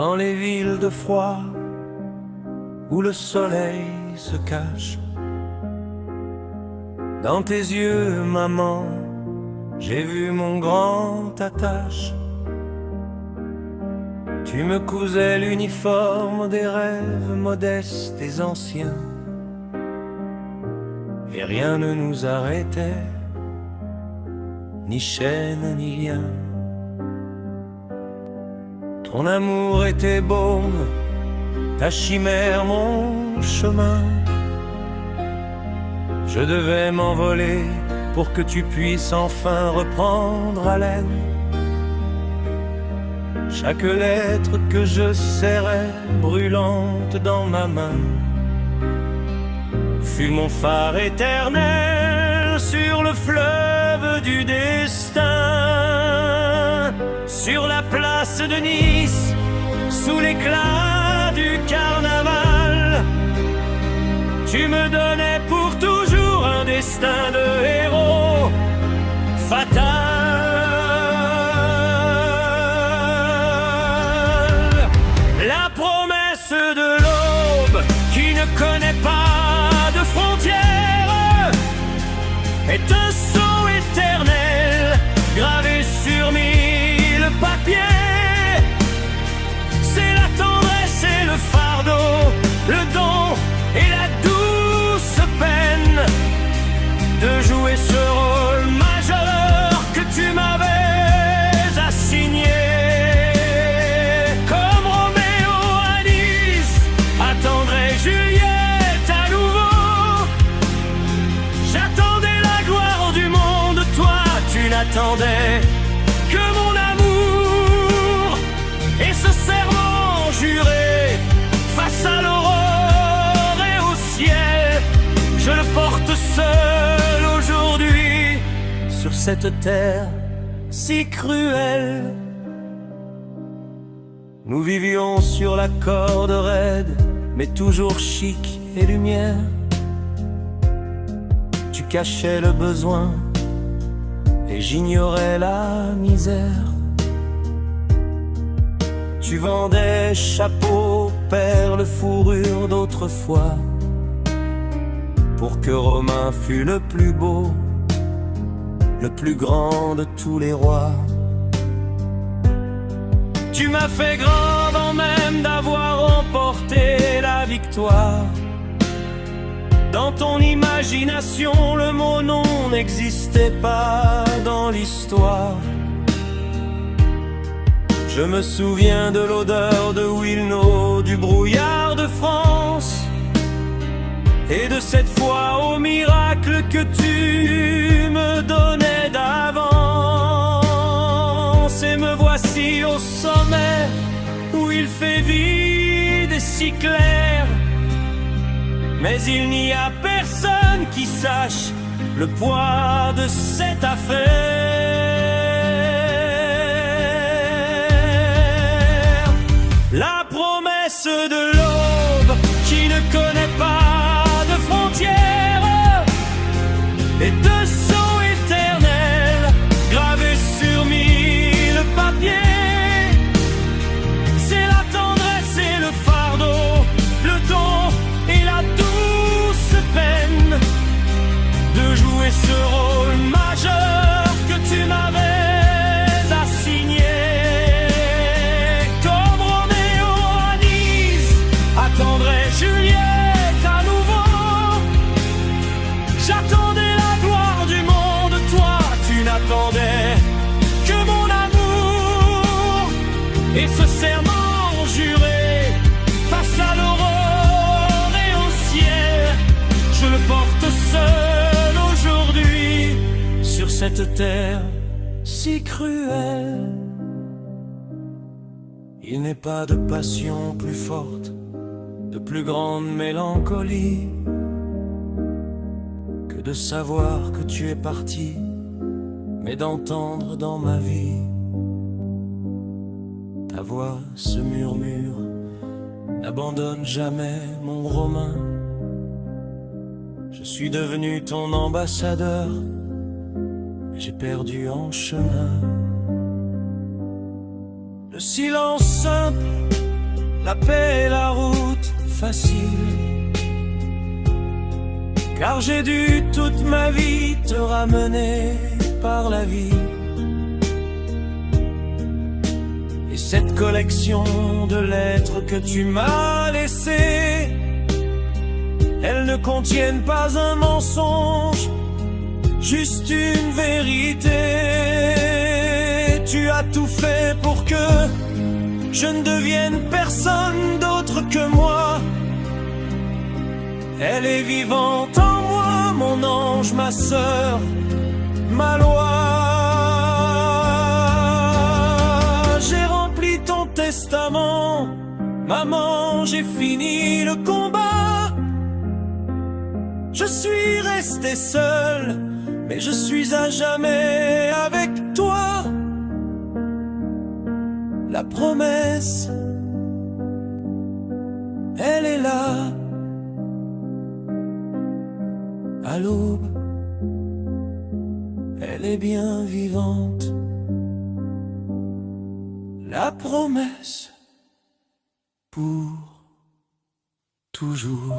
dans les villes de froid où le soleil se cache. Dans tes yeux, maman, j'ai vu mon grand attache. Tu me cousais l'uniforme des rêves modestes et anciens, et rien ne nous arrêtait, ni chaîne ni lien. Ton amour était baume, ta chimère mon chemin. Je devais m'envoler pour que tu puisses enfin reprendre haleine. Chaque lettre que je serrais brûlante dans ma main fut mon phare éternel sur le fleuve du destin. Sur la place de Nice, sous l'éclat du carnaval, tu me donnais pour toujours un destin de héros fatal. La promesse de l'aube qui ne connaît pas de frontières est un sceau éternel gravé sur mille papiers. C'est la tendresse et le fardeau, le don et la douce peine de jouer ce rôle majeur que tu m'avais assigné. Comme Roméo à Nice, attendrai Juliette à nouveau. J'attendais la gloire du monde, toi tu n'attendais que mon amour. Et ce serment juré face à l'aurore et au ciel, je le porte seul aujourd'hui sur cette terre si cruelle. Nous vivions sur la corde raide, mais toujours chic et lumière. Tu cachais le besoin et j'ignorais la misère. Tu vendais chapeaux, perles, fourrures d'autrefois, pour que Romain fût le plus beau, le plus grand de tous les rois. Tu m'as fait grand avant même d'avoir remporté la victoire. Dans ton imagination, le mot non n'existait pas dans l'histoire. Je me souviens de l'odeur de Wilno, du brouillard de France, et de cette foi au miracle que tu me donnais d'avance. Et me voici au sommet où il fait vide et si clair, mais il n'y a personne qui sache le poids de cette affaire. La promesse de l'aube qui ne connaît pas de frontières est un sceau éternel gravé sur mille papiers. C'est la tendresse et le fardeau, le don et la douce peine de jouer ce rôle majeur que tu m'avais assigné. Comme Roméo à Nice, attendrai Juliette à nouveau. J'attendais la gloire du monde, toi tu n'attendais que mon amour. Et ce serment juré face à l'aurore et au ciel, je le porte seul aujourd'hui sur cette terre si cruelle. Il n'est pas de passion plus forte, de plus grande mélancolie que de savoir que tu es parti, mais d'entendre dans ma vie ta voix se murmure: n'abandonne jamais mon Romain. Je suis devenu ton ambassadeur, j'ai perdu en chemin. Le silence simple fait la route facile, car j'ai dû toute ma vie te ramener par la vie. Et cette collection de lettres que tu m'as laissées, elles ne contiennent pas un mensonge, juste une vérité. Tu as tout fait pour que je ne devienne personne d'autre que moi. Elle est vivante en moi, mon ange, ma sœur, ma loi. J'ai rempli ton testament, maman, j'ai fini le combat. Je suis resté seul, mais je suis à jamais avec toi. La promesse, elle est là. À l'aube, elle est bien vivante. La promesse pour toujours.